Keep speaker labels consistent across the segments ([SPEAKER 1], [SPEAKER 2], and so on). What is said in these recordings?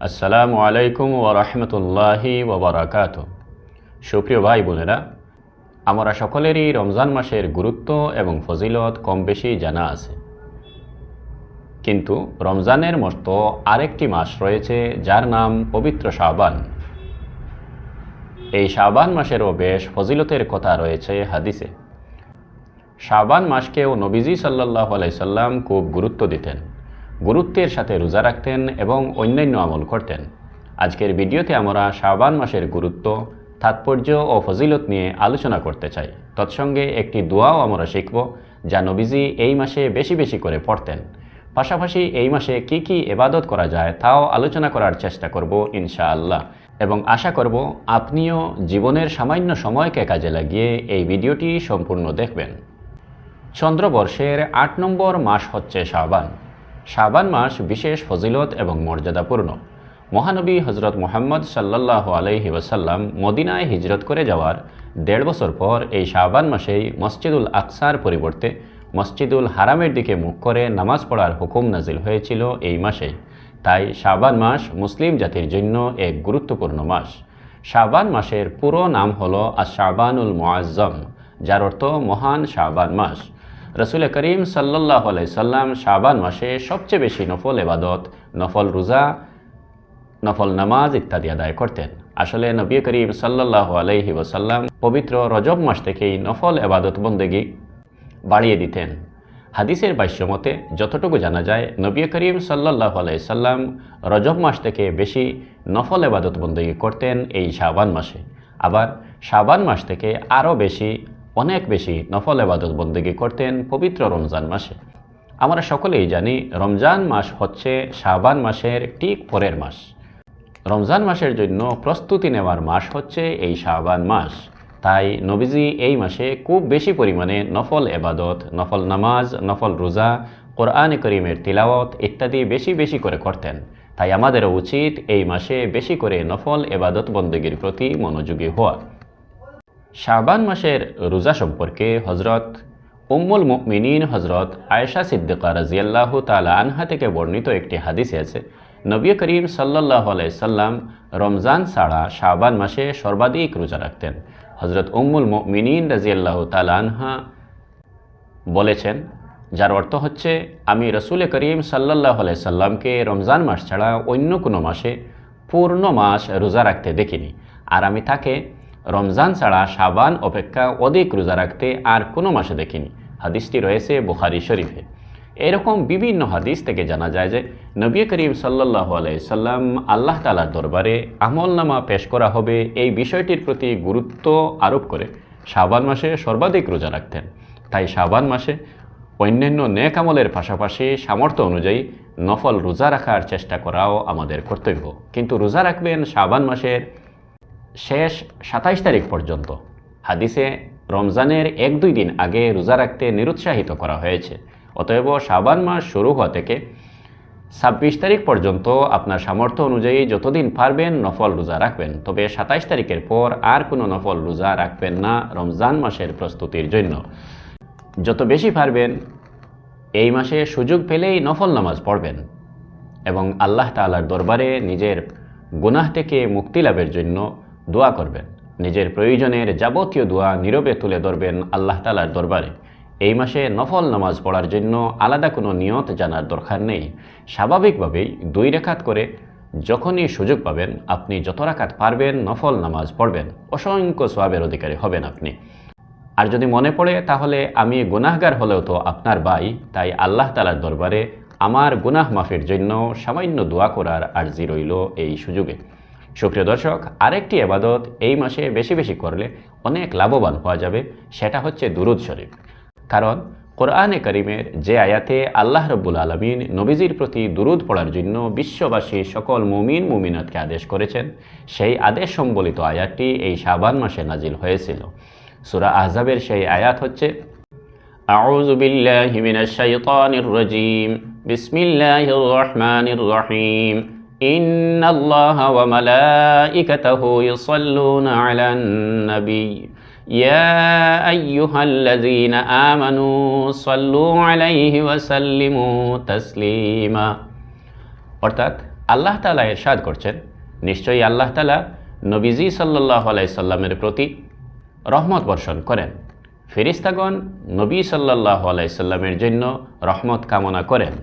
[SPEAKER 1] আসসালামু আলাইকুম ওয়া রাহমাতুল্লাহি ওয়া বারাকাতুহু। সুপ্রিয় ভাই বোনেরা, আমরা সকলেরই রমজান মাসের গুরুত্ব এবং ফজিলত কম বেশি জানা আছে, কিন্তু রমজানের মতো আরেকটি মাস রয়েছে যার নাম পবিত্র শাবান। এই শাবান মাসেরও বেশ ফজিলতের কথা রয়েছে হাদিসে। শাবান মাসকেও নবীজি সাল্লাল্লাহু আলাইহি সাল্লাম খুব গুরুত্ব দিতেন, গুরুত্বের সাথে রোজা রাখতেন এবং অন্যান্য আমল করতেন। আজকের ভিডিওতে আমরা শাবান মাসের গুরুত্ব, তাৎপর্য ও ফজিলত নিয়ে আলোচনা করতে চাই। তৎসঙ্গে একটি দোয়াও আমরা শিখব যা নবীজি এই মাসে বেশি বেশি করে পড়তেন। পাশাপাশি এই মাসে কি কি ইবাদত করা যায় তাও আলোচনা করার চেষ্টা করব ইনশাআল্লাহ, এবং আশা করব আপনিও জীবনের সামান্য সময়কে কাজে লাগিয়ে এই ভিডিওটি সম্পূর্ণ দেখবেন। চন্দ্রবর্ষের ৮ নম্বর মাস হচ্ছে শাবান। শাবান মাস বিশেষ ফজিলত এবং মর্যাদাপূর্ণ। মহানবী হজরত মুহাম্মদ সাল্লাল্লাহু আলাইহি ওয়াসাল্লাম মদিনায় হিজরত করে যাওয়ার ১.৫ বছর পর এই শাবান মাসেই মসজিদুল আকসার পরিবর্তে মসজিদুল হারামের দিকে মুখ করে নামাজ পড়ার হুকুম নাজিল হয়েছিল এই মাসেই। তাই শাবান মাস মুসলিম জাতির জন্য এক গুরুত্বপূর্ণ মাস। শাবান মাসের পুরো নাম হলো আশ-শাবানুল মুআজ্জম, যার অর্থ মহান শাবান মাস। রসুল করিম সাল্লাল্লাহু আলাইহি সাল্লাম শাবান মাসে সবচেয়ে বেশি নফল ইবাদত, নফল রোজা, নফল নামাজ ইত্যাদি আদায় করতেন। আসলে নবী করিম সাল্লাল্লাহু আলাইহি ওয়াসাল্লাম পবিত্র রজব মাস থেকেই নফল ইবাদত বন্দেগী বাড়িয়ে দিতেন। হাদিসের ভাষ্যমতে যতটুকু জানা যায়, নবী করিম সাল্লাল্লাহু আলাইহি সাল্লাম রজব মাস থেকে বেশি নফল ইবাদত বন্দেগী করতেন এই শাবান মাসে। আবার শাবান মাস থেকে আরও বেশি, অনেক বেশি নফল ইবাদত বন্দেগী করতেন পবিত্র রমজান মাসে। আমরা সকলেই জানি রমজান মাস হচ্ছে শাবান মাসের ঠিক পরের মাস। রমজান মাসের জন্য প্রস্তুতি নেওয়ার মাস হচ্ছে এই শাবান মাস। তাই নবীজি এই মাসে খুব বেশি পরিমাণে নফল ইবাদত, নফল নামাজ, নফল রোজা, কোরআন করিমের তিলাওয়াত ইত্যাদি বেশি বেশি করে করতেন। তাই আমাদেরও উচিত এই মাসে বেশি করে নফল ইবাদত বন্দেগীর প্রতি মনোযোগী হওয়া। শাবান মাসের রোজা সম্পর্কে হজরত উম্মুল মুমিনিন হজরত আয়েশা সিদ্দিকা রাদিয়াল্লাহু তাআলা আনহা থেকে বর্ণিত একটি হাদিস আছে, নবী করিম সাল্লাল্লাহু আলাইহি সাল্লাম রমজান ছাড়া শাবান মাসে সর্বাধিক রোজা রাখতেন। হজরত উম্মুল মুমিনিন রাদিয়াল্লাহু তাআলা আনহা বলেছেন, যার অর্থ হচ্ছে, আমি রসুল করিম সাল্লাল্লাহু আলাইহি সাল্লামকে রমজান মাস ছাড়া অন্য কোনো মাসে পূর্ণ মাস রোজা রাখতে দেখিনি, আর আমি তাকে রমজান ছাড়া শাবান অপেক্ষা অধিক রোজা রাখতে আর কোনো মাসে দেখিনি। হাদিসটি রয়েছে বুখারী শরীফে। এরকম বিভিন্ন হাদিস থেকে জানা যায় যে নবী করিম সাল্লাল্লাহু আলাইহি সাল্লাম আল্লাহ তাআলার দরবারে আমলনামা পেশ করা হবে এই বিষয়টির প্রতি গুরুত্ব আরোপ করে শাবান মাসে সর্বাধিক রোজা রাখতেন। তাই শাবান মাসে অন্যান্য নেক আমলের পাশাপাশি সামর্থ্য অনুযায়ী নফল রোজা রাখার চেষ্টা করাও আমাদের কর্তব্য। কিন্তু রোজা রাখবেন শাবান মাসের শেষ ২৭ তারিখ পর্যন্ত। হাদিসে রমজানের ১-২ দিন আগে রোজা রাখতে নিরুৎসাহিত করা হয়েছে। অতএব শাবান মাস শুরু হওয়া থেকে ২৬ তারিখ পর্যন্ত আপনার সামর্থ্য অনুযায়ী যতদিন পারবেন নফল রোজা রাখবেন, তবে ২৭ তারিখের পর আর কোনো নফল রোজা রাখবেন না রমজান মাসের প্রস্তুতির জন্য। যত বেশি পারবেন এই মাসে সুযোগ পেলেই নফল নামাজ পড়বেন এবং আল্লাহ তাআলার দরবারে নিজের গুনাহ থেকে মুক্তি লাভের জন্য দোয়া করবেন। নিজের প্রয়োজনের যাবতীয় দোয়া নীরবে তুলে ধরবেন আল্লাহ তাআলার দরবারে। এই মাসে নফল নামাজ পড়ার জন্য আলাদা কোনো নিয়ত জানার দরকার নেই। স্বাভাবিকভাবেই ২ রাকাত করে যখনই সুযোগ পাবেন আপনি যত রাকাত পারবেন নফল নামাজ পড়বেন, অসংখ্য সওয়াবের অধিকারী হবেন আপনি। আর যদি মনে পড়ে তাহলে আমি গুনাহগার হলেও তো আপনার ভাই, তাই আল্লাহ তাআলার দরবারে আমার গুনাহ মাফির জন্য সামান্য দোয়া করার আরজি রইল এই সুযোগে। সুপ্রিয় দর্শক, আরেকটি ইবাদত এই মাসে বেশি বেশি করলে অনেক লাভবান হওয়া যাবে, সেটা হচ্ছে দুরূদ শরীফ। কারণ কোরআনে কারিমের যে আয়াতে আল্লাহ রাব্বুল আলামিন নবীজির প্রতি দুরূদ পড়ার জন্য বিশ্ববাসী সকল মুমিন মুমিনাতকে আদেশ করেছেন, সেই আদেশ সম্বলিত আয়াতটি এই শাবান মাসে নাজিল হয়েছিল। সূরা আহজাবের সেই আয়াত হচ্ছে, আউযু বিল্লাহি মিনাশ শাইতানির রাজীম, বিসমিল্লাহির রহমানির রহিম, ইন্নাল্লাহা ওয়া মালাইকাতাহু ইউসাল্লুনা আলান নবী ইয়া আইয়ুহাল্লাযীনা আমানু সাল্লু আলাইহি ওয়া সাল্লিমু তাসলিমা। অর্থাৎ আল্লাহ তাআলা ইরশাদ করছেন, নিশ্চয়ই আল্লাহ তাআলা নবীজি সাল্লাল্লাহু আলাইহি সাল্লামের প্রতি রহমত বর্ষণ করেন। ফেরেশতাগণ নবী সাল্লাল্লাহু আলাইহি সাল্লামের জন্য রহমত কামনা করেন।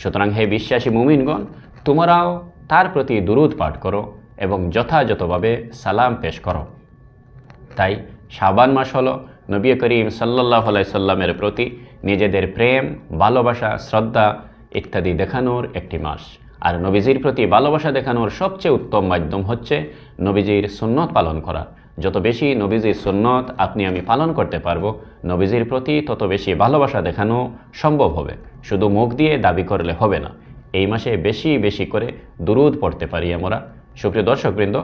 [SPEAKER 1] সুতরাং হে বিশ্বাসী মুমিনগণ, তোমরাও তার প্রতি দুরূদ পাঠ করো এবং যথাযথভাবে সালাম পেশ করো। তাই শাবান মাস হলো নবী করিম সাল্লাল্লাহু আলাইহি সাল্লামের প্রতি নিজেদের প্রেম, ভালোবাসা, শ্রদ্ধা ইত্যাদি দেখানোর একটি মাস। আর নবীজির প্রতি ভালোবাসা দেখানোর সবচেয়ে উত্তম মাধ্যম হচ্ছে নবীজির সুন্নত পালন করা। যত বেশি নবীজির সুন্নত আপনি আমি পালন করতে পারবো, নবীজির প্রতি তত বেশি ভালোবাসা দেখানো সম্ভব হবে। শুধু মুখ দিয়ে দাবি করলে হবে না। এই মাসে বেশি বেশি করে দুরূদ পড়তে পারি আমরা। সুপ্রিয় দর্শকবৃন্দ,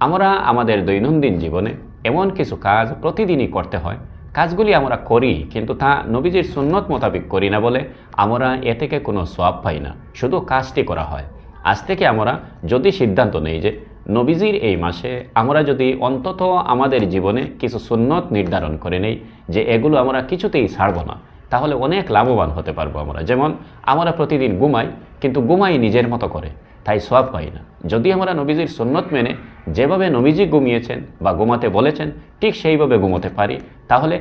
[SPEAKER 1] আমরা আমাদের দৈনন্দিন জীবনে এমন কিছু কাজ প্রতিদিনই করতে হয়, কাজগুলি আমরা করি কিন্তু তা নবীজির সুন্নত মোতাবেক করি না বলে আমরা এ থেকে কোনো সওয়াব পাই না, শুধু কাজটি করা হয়। আজ থেকে আমরা যদি সিদ্ধান্ত নেই যে নবীজির এই মাসে আমরা যদি অন্তত আমাদের জীবনে কিছু সুন্নত নির্ধারণ করে নেই যে এগুলো আমরা কিছুতেই ছাড়ব না, তাহলে অনেক লাভবান হতে পারবো আমরা। যেমন আমরা প্রতিদিন ঘুমাই, কিন্তু ঘুমাই নিজের মতো করে, তাই সওয়াব পাই না। যদি আমরা নবীজির সুন্নত মেনে যেভাবে নবীজি ঘুমিয়েছেন বা ঘুমাতে বলেছেন ঠিক সেইভাবে ঘুমোতে পারি, তাহলে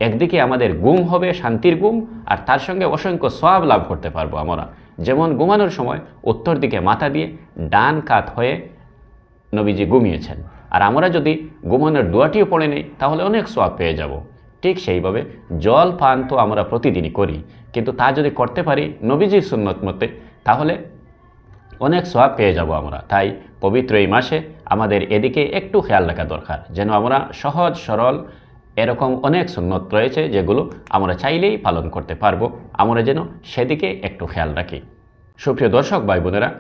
[SPEAKER 1] একদিকে আমাদের ঘুম হবে শান্তির ঘুম, আর তার সঙ্গে অসংখ্য সওয়াব লাভ করতে পারবো আমরা। যেমন ঘুমানোর সময় উত্তর দিকে মাথা দিয়ে ডান কাত হয়ে নবীজি ঘুমিয়েছেন, আর আমরা যদি ঘুমানোর দোয়াটিও পড়ে নেই তাহলে অনেক সওয়াব পেয়ে যাব। ঠিক সেইভাবে জল পান তো আমরা প্রতিদিনই করি, কিন্তু তা যদি করতে পারি নবীজির সুন্নত মতে তাহলে অনেক সওয়াব পেয়ে যাব আমরা। তাই পবিত্র এই মাসে আমাদের এদিকে একটু খেয়াল রাখা দরকার, যেন আমরা সহজ সরল এরকম অনেক সুন্নত রয়েছে যেগুলো আমরা চাইলেই পালন করতে পারবো, আমরা যেন সেদিকে একটু খেয়াল রাখি। সুপ্রিয় দর্শক ভাই বোনেরা,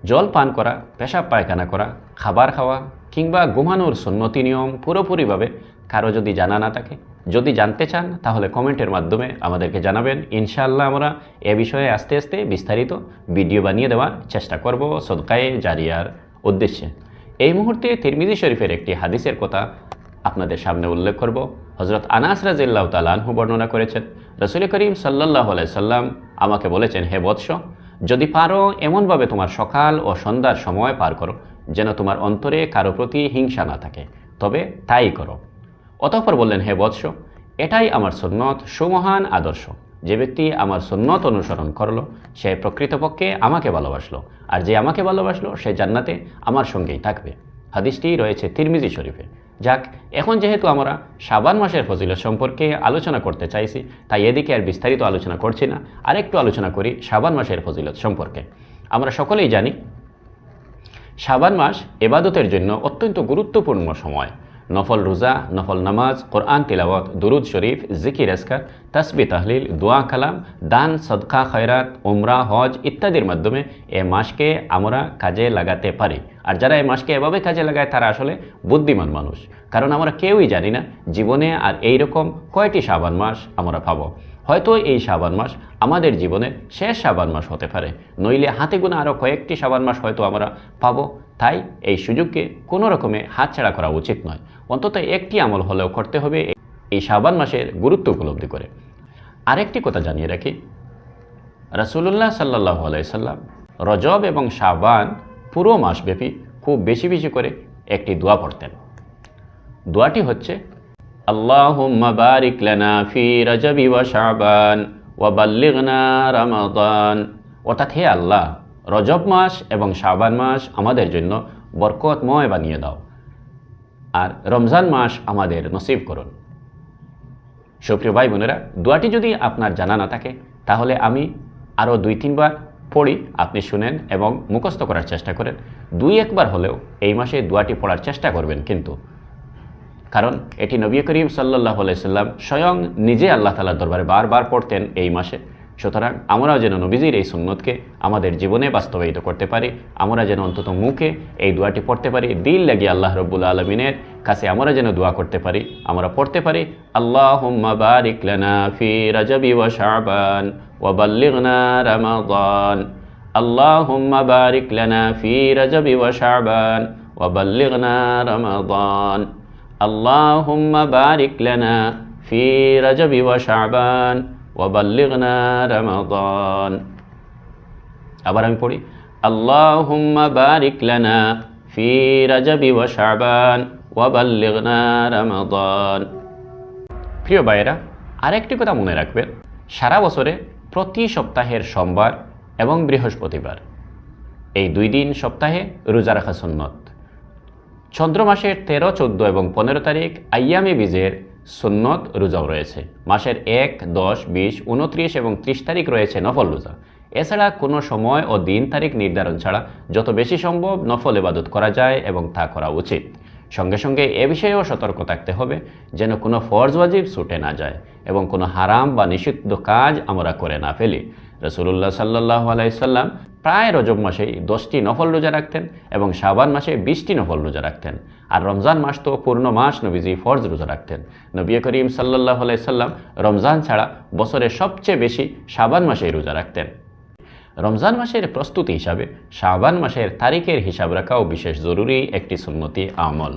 [SPEAKER 1] জল পান করা, পেশাব পায়খানা করা, খাবার খাওয়া কিংবা ঘুমানোর সুন্নতি নিয়ম পুরোপুরিভাবে কারো যদি জানা না থাকে, যদি জানতে চান তাহলে কমেন্টের মাধ্যমে আমাদেরকে জানাবেন। ইনশাআল্লাহ আমরা এ বিষয়ে আস্তে আস্তে বিস্তারিত ভিডিও বানিয়ে দেওয়ার চেষ্টা করব সদকায়ে জারিয়ার উদ্দেশ্যে। এই মুহূর্তে তিরমিজি শরীফের একটি হাদিসের কথা আপনাদের সামনে উল্লেখ করব। হযরত আনাস রাদিয়াল্লাহু তাআলা আনহু বর্ণনা করেছেন, রাসূল করিম সাল্লাল্লাহু আলাইহি সাল্লাম আমাকে বলেছেন, হে বৎস, যদি পারো এমনভাবে তোমার সকাল ও সন্ধ্যার সময় পার করো যেন তোমার অন্তরে কারো প্রতি হিংসা না থাকে, তবে তাই করো। অতঃপর বললেন, হে বৎস, এটাই আমার সুন্নত, সুমহান আদর্শ। যে ব্যক্তি আমার সুন্নত অনুসরণ করলো সে প্রকৃতপক্ষে আমাকে ভালোবাসলো, আর যে আমাকে ভালোবাসলো সে জান্নাতে আমার সঙ্গেই থাকবে। হাদিসটি রয়েছে তিরমিজি শরীফে। যাক, এখন যেহেতু আমরা শাবান মাসের ফজিলত সম্পর্কে আলোচনা করতে চাইছি, তাই এদিকে আর বিস্তারিত আলোচনা করছি না, আরেকটু আলোচনা করি শাবান মাসের ফজিলত সম্পর্কে। আমরা সকলেই জানি শাবান মাস ইবাদতের জন্য অত্যন্ত গুরুত্বপূর্ণ সময়। নফল রোজা, নফল নামাজ, কোরআন তিলাওয়াত, দুরুদ শরীফ, জিকির আজকার, তাসবিহ তাহলিল, দোয়া কালাম, দান, সদকা, খয়রাত, উমরা, হজ ইত্যাদির মাধ্যমে এ মাসকে আমরা কাজে লাগাতে পারি। আর যারা এই মাসকে এভাবে কাজে লাগায় তারা আসলে বুদ্ধিমান মানুষ, কারণ আমরা কেউই জানি না জীবনে আর এইরকম কয়টি শাবান মাস আমরা পাবো। হয়তো এই শাবান মাস আমাদের জীবনের শেষ শাবান মাস হতে পারে, নইলে হাতে গোনা আরও কয়েকটি শাবান মাস হয়তো আমরা পাবো। তাই এই সুযোগকে কোনো রকমে হাতছাড়া করা উচিত নয়। অন্তত একটি আমল হলেও করতে হবে এই শাবান মাসের গুরুত্ব উপলব্ধি করে। আরেকটি কথা জানিয়ে রাখি, রাসূলুল্লাহ সাল্লাল্লাহু আলাইহি সাল্লাম রজব এবং শাবান পুরো মাসব্যাপী খুব বেশি বেশি করে একটি দোয়া পড়তেন। দোয়াটি হচ্ছে, আল্লাহুম্মা বারিক লানা ফি রজবি ওয়া শাবান ওয়া বাল্লিগনা রমাদান। অর্থাৎ, হে আল্লাহ, রজব মাস এবং শাবান মাস আমাদের জন্য বরকতময় বানিয়ে দাও, আর রমজান মাস আমাদের নসিব করুন। সুপ্রিয় ভাই বোনেরা, দোয়াটি যদি আপনার জানা না থাকে তাহলে আমি আরও 2-3 বার পড়ি, আপনি শুনেন এবং মুখস্থ করার চেষ্টা করেন। 2-1 বার হলেও এই মাসে দোয়াটি পড়ার চেষ্টা করবেন, কিন্তু কারণ এটি নবী করিম সাল্লাল্লাহু আলাইহি সাল্লাম স্বয়ং নিজে আল্লাহ তাআলার দরবারে বারবার পড়তেন এই মাসে। সুতরাং আমরাও যেন নবীজির এই সুন্নতকে আমাদের জীবনে বাস্তবায়িত করতে পারি, আমরা যেন অন্তত মুখে এই দোয়াটি পড়তে পারি, দিল লাগিয়ে আল্লাহ রাব্বুল আলামিনের কাছে আমরা যেন দোয়া করতে পারি, আমরা পড়তে পারি, আল্লাহুম্মা বারিক লানা ফি রজবি ওয়া শাবান ওয়া বাল্লিগনা রমাদান। আল্লাহুম্মা বারিক লানা ফি রজবি ওয়া শাবান ওয়া বাল্লিগনা রমাদান। আল্লাহুম্মা বারিক লানা ফি রজবি ওয়া শাবান ওয়া বাল্লিগনা রমাদান। আবার আমি পড়ি, আল্লাহুম্মা বারিক লানা ফি রাজাবি ওয়া শাবান ওয়া বাল্লিগনা রমাদান। প্রিয় ভাইয়েরা, আরেকটি কথা মনে রাখবেন, সারা বছরে প্রতি সপ্তাহের সোমবার এবং বৃহস্পতিবার এই 2 দিন সপ্তাহে রোজা রাখা সুন্নত। চন্দ্র মাসের 13, 14 এবং 15 তারিখ আইয়ামে বীজের সুন্নত রোজাও রয়েছে। মাসের 1, 10, 20, 29 এবং 30 তারিখ রয়েছে নফল রোজা। এছাড়া কোনো সময় ও দিন তারিখ নির্ধারণ ছাড়া যত বেশি সম্ভব নফল ইবাদত করা যায় এবং তা করা উচিত। সঙ্গে সঙ্গে এ বিষয়েও সতর্ক থাকতে হবে যেন কোনো ফরজ ওয়াজিব ছুটে না যায় এবং কোনো হারাম বা নিষিদ্ধ কাজ আমরা করে না ফেলি। রাসূলুল্লাহ সাল্লাল্লাহু আলাইহি সাল্লাম প্রায় রজব মাসেই 10টি নফল রোজা রাখতেন এবং শাবান মাসে 20টি নফল রোজা রাখতেন। আর রমজান মাস তো পূর্ণ মাস নবীজি ফরজ রোজা রাখতেন। নবী করিম সাল্লাল্লাহু আলাইহি সাল্লাম রমজান ছাড়া বছরে সবচেয়ে বেশি শাবান মাসেই রোজা রাখতেন। রমজান মাসের প্রস্তুতি হিসাবে শাবান মাসের তারিখের হিসাব রাখাও বিশেষ জরুরি একটি সুন্নতি আমল।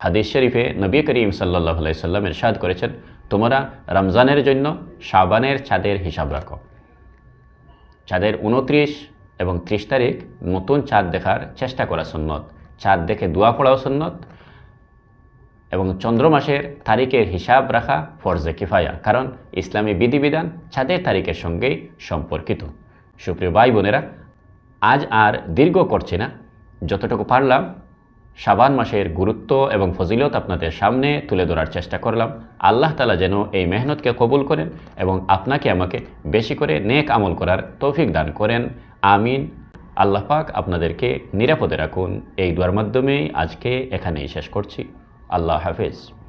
[SPEAKER 1] হাদিস শরীফে নবী করিম সাল্লাল্লাহু আলাইহি সাল্লাম ইরশাদ করেছেন, তোমরা রমজানের জন্য শাবানের চাঁদের হিসাব রাখো। চাঁদের 29 এবং 30 তারিখ নতুন চাঁদ দেখার চেষ্টা করা সুন্নত। চাঁদ দেখে দোয়া পড়াও সুন্নত এবং চন্দ্র মাসের তারিখের হিসাব রাখা ফরজে কিফায়া, কারণ ইসলামী বিধিবিধান চাঁদের তারিখের সঙ্গেই সম্পর্কিত। সুপ্রিয় ভাই বোনেরা, আজ আর দীর্ঘ করছি না, যতটুকু পারলাম শাবান মাসের গুরুত্ব এবং ফজিলত আপনাদের সামনে তুলে ধরার চেষ্টা করলাম। আল্লাহ তাআলা যেন এই মেহনতকে কবুল করেন এবং আপনাকে আমাকে বেশি করে নেক আমল করার তৌফিক দান করেন। আমিন। আল্লাহ পাক আপনাদেরকে নিরাপদে রাখুন। এই দোয়ার মাধ্যমেই আজকে এখানেই শেষ করছি। আল্লাহ হাফেজ।